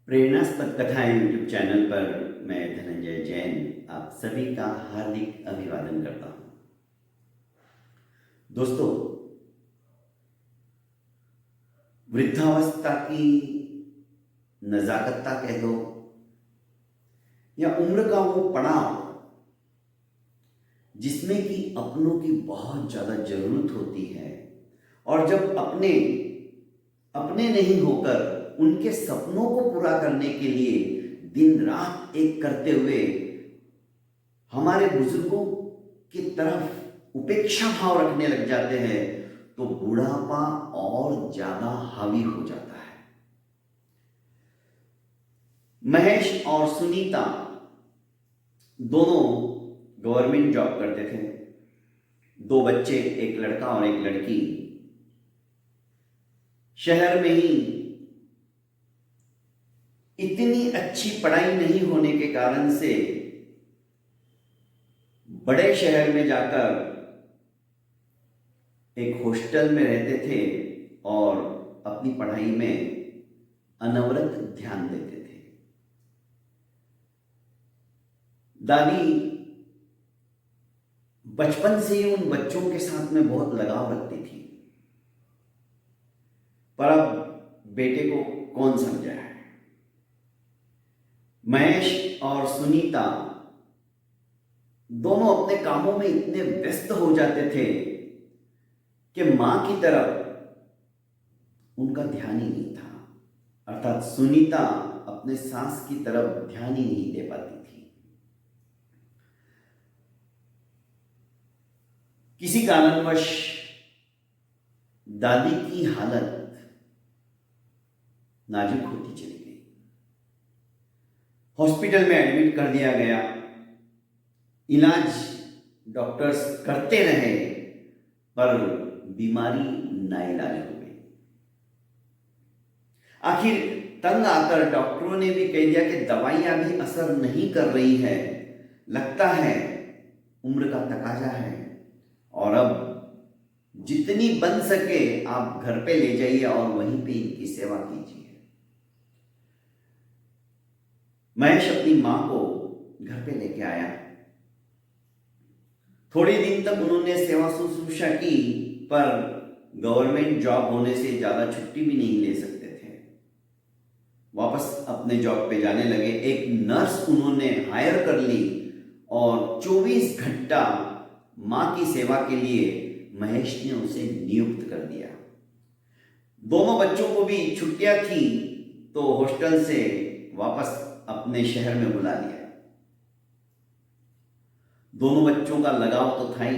प्रेरणास्पद कथाएं YouTube channel पर मैं धनंजय जैन आप सभी का हार्दिक अभिवादन करता हूं। दोस्तों, वृद्धावस्था की नजाकतता कह दो या उम्र का वो पड़ाव जिसमें कि अपनों की बहुत ज्यादा जरूरत होती है और जब अपने अपने नहीं होकर उनके सपनों को पूरा करने के लिए दिन रात एक करते हुए हमारे बुजुर्गों की तरफ उपेक्षा भाव रखने लग जाते हैं तो बुढ़ापा और ज्यादा हावी हो जाता है। महेश और सुनीता दोनों गवर्नमेंट जॉब करते थे। 2 बच्चे, एक लड़का और एक लड़की। शहर में ही इतनी अच्छी पढ़ाई नहीं होने के कारण से बड़े शहर में जाकर एक हॉस्टल में रहते थे और अपनी पढ़ाई में अनवरत ध्यान देते थे। दादी बचपन से ही उन बच्चों के साथ में बहुत लगाव रखती थी, पर अब बेटे को कौन समझाए। महेश और सुनीता दोनों अपने कामों में इतने व्यस्त हो जाते थे कि मां की तरफ उनका ध्यान ही नहीं था, अर्थात सुनीता अपने सास की तरफ ध्यान ही नहीं दे पाती थी। किसी कारणवश दादी की हालत नाजुक होती चली गई। हॉस्पिटल में एडमिट कर दिया गया। इलाज डॉक्टर्स करते रहे पर बीमारी नाइलाज हो गई। आखिर तंग आकर डॉक्टरों ने भी कह दिया कि दवाइयां भी असर नहीं कर रही है, लगता है उम्र का तकाजा है और अब जितनी बन सके आप घर पे ले जाइए और वहीं पे इनकी सेवा कीजिए। महेश अपनी मां को घर पे लेके आया। थोड़े दिन तक उन्होंने सेवा शुश्रूषा की, पर गवर्नमेंट जॉब होने से ज्यादा छुट्टी भी नहीं ले सकते थे। वापस अपने जॉब पे जाने लगे। एक नर्स उन्होंने हायर कर ली और 24 घंटा मां की सेवा के लिए महेश ने उसे नियुक्त कर दिया। दोनों बच्चों को भी छुट्टियां थी तो हॉस्टल से वापस अपने शहर में बुला लिया। दोनों बच्चों का लगाव तो था ही।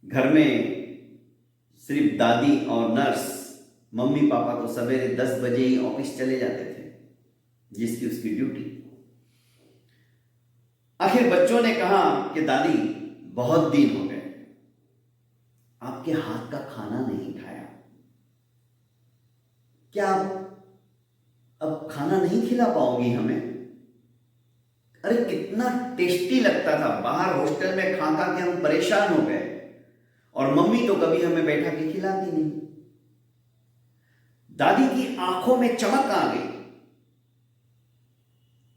घर में सिर्फ दादी और नर्स, मम्मी पापा तो सवेरे 10 बजे ही ऑफिस चले जाते थे, जिसकी उसकी ड्यूटी। आखिर बच्चों ने कहा कि दादी बहुत दिन हो गए, आपके हाथ का खाना नहीं खाया, क्या आप अब खाना नहीं खिला पाओगी हमें? अरे कितना टेस्टी लगता था, बाहर हॉस्टल में खा खा के हम परेशान हो गए और मम्मी तो कभी हमें बैठा के खिलाती नहीं। दादी की आंखों में चमक आ गई।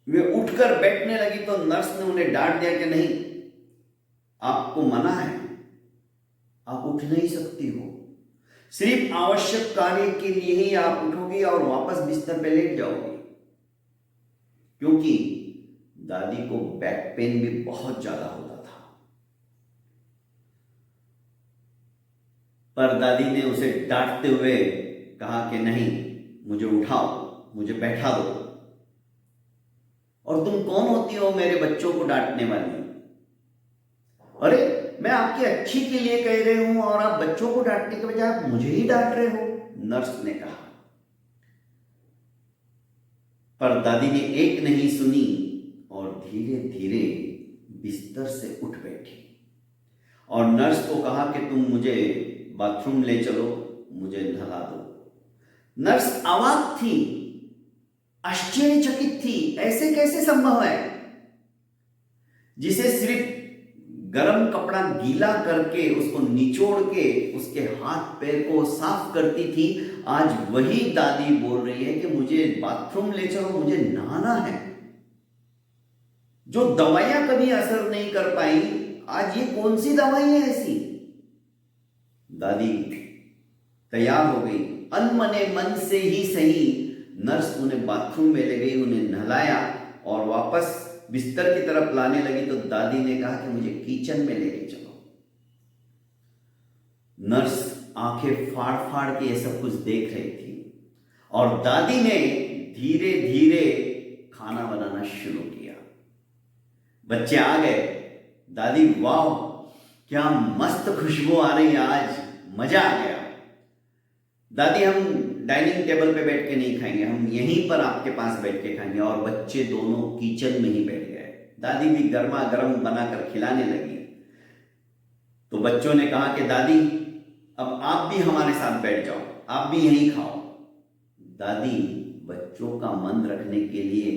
वे उठकर बैठने लगी तो नर्स ने उन्हें डांट दिया कि नहीं, आपको मना है, आप उठ नहीं सकती हो। सिर्फ आवश्यक कार्य के लिए ही आप उठोगी और वापस बिस्तर पे लेट जाओगी। क्योंकि दादी को बैक पेन भी बहुत ज्यादा होता था। पर दादी ने उसे डांटते हुए कहा कि नहीं, मुझे उठाओ, मुझे बैठा दो, और तुम कौन होती हो मेरे बच्चों को डांटने वाली? अरे मैं आपकी अच्छी के लिए कह रही हूं और आप बच्चों को डांटने के बजाय आप मुझे ही डांट रहे हो, नर्स ने कहा। पर दादी ने एक नहीं सुनी और धीरे धीरे बिस्तर से उठ बैठी और नर्स को कहा कि तुम मुझे बाथरूम ले चलो, मुझे नहला दो। नर्स अवाक थी, आश्चर्यचकित थी, ऐसे कैसे संभव है जिसे सिर्फ गरम कपड़ा गीला करके उसको निचोड़ के उसके हाथ पैर को साफ करती थी, आज वही दादी बोल रही है कि मुझे बाथरूम ले चलो, मुझे नहाना है। जो दवाइयां कभी असर नहीं कर पाई, आज ये कौन सी दवाई है ऐसी? दादी तैयार हो गई, अनमने मन से ही सही। नर्स उन्हें बाथरूम में ले गई, उन्हें नहलाया और वापस बिस्तर की तरफ लाने लगी तो दादी ने कहा कि मुझे किचन में लेके चलो। नर्स आंखें फाड़ फाड़ के ये सब कुछ देख रही थी और दादी ने धीरे धीरे खाना बनाना शुरू किया। बच्चे आ गए। दादी, वाह क्या मस्त खुशबू आ रही है, आज मजा आ गया। दादी, हम डाइनिंग टेबल पे बैठ के नहीं खाएंगे, हम यहीं पर आपके पास बैठ के खाएंगे। और बच्चे दोनों किचन में ही बैठ गए। दादी भी गर्मा गर्म बनाकर खिलाने लगी। तो बच्चों ने कहा कि दादी अब आप भी हमारे साथ बैठ जाओ, आप भी यहीं खाओ। दादी बच्चों का मन रखने के लिए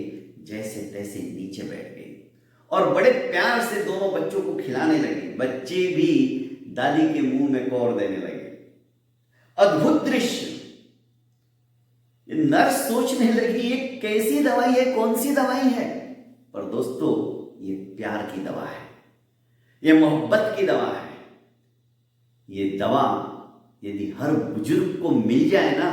जैसे तैसे नीचे बैठ गई और बड़े प्यार से दोनों बच्चों को खिलाने लगी। बच्चे भी दादी के मुंह में कौर देने लगे। अद्भुत दृश्य। ये नर्स सोचने लगी ये कैसी दवाई है, कौन सी दवाई है? पर दोस्तों, ये प्यार की दवा है, ये मोहब्बत की दवा है। ये दवा यदि हर बुजुर्ग को मिल जाए ना,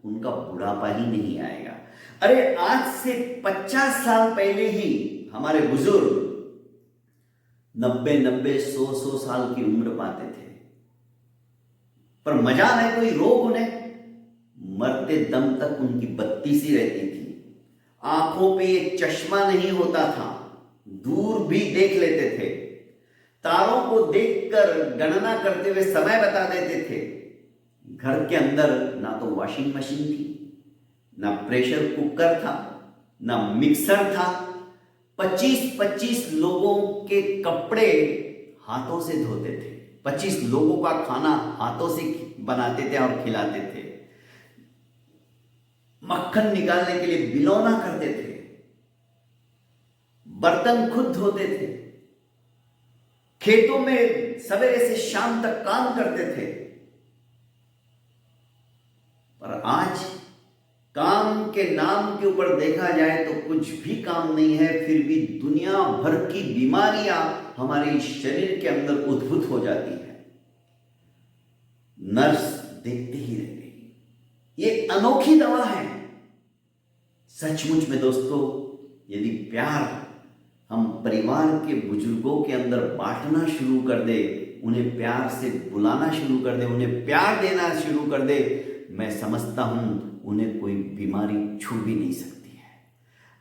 उनका बुढ़ापा ही नहीं आएगा। अरे आज से 50 साल पहले ही हमारे बुजुर्ग 90-90, 100-100 साल की उम्र पाते थे, पर मजाल है कोई रोग उन्हें मरते दम तक उनकी बत्ती सी रहती थी। आंखों पे ये चश्मा नहीं होता था, दूर भी देख लेते थे। तारों को देखकर गणना करते हुए समय बता देते थे। घर के अंदर ना तो वॉशिंग मशीन थी, ना प्रेशर कुकर था, ना मिक्सर था। 25-25 लोगों के कपड़े हाथों से धोते थे, 25 लोगों का खाना हाथों से बनाते थे और खिलाते थे। मक्खन निकालने के लिए बिलौना करते थे, बर्तन खुद धोते थे, खेतों में सवेरे से शाम तक काम करते थे। पर आज काम के नाम के ऊपर देखा जाए तो कुछ भी काम नहीं है, फिर भी दुनिया भर की बीमारियां हमारे शरीर के अंदर उद्भूत हो जाती है। नर्स देखते ही रह गई। ये अनोखी दवा है। सचमुच में दोस्तों, यदि प्यार हम परिवार के बुजुर्गों के अंदर बांटना शुरू कर दे, उन्हें प्यार से बुलाना शुरू कर दे, उन्हें प्यार देना शुरू कर दे, मैं समझता हूं उन्हें कोई बीमारी छू भी नहीं सकती है।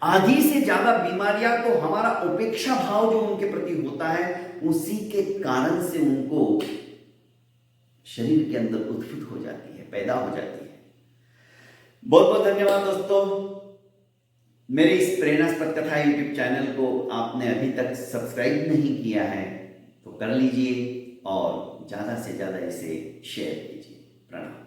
आधी से ज्यादा बीमारियां तो हमारा उपेक्षा भाव जो उनके प्रति होता है, उसी के कारण से उनको शरीर के अंदर उद्भूत हो जाती है, पैदा हो जाती है। बहुत बहुत धन्यवाद दोस्तों। मेरे इस प्रेरणास्पद कथा यूट्यूब चैनल को आपने अभी तक सब्सक्राइब नहीं किया है तो कर लीजिए और ज्यादा से ज्यादा इसे शेयर कीजिए। प्रणाम।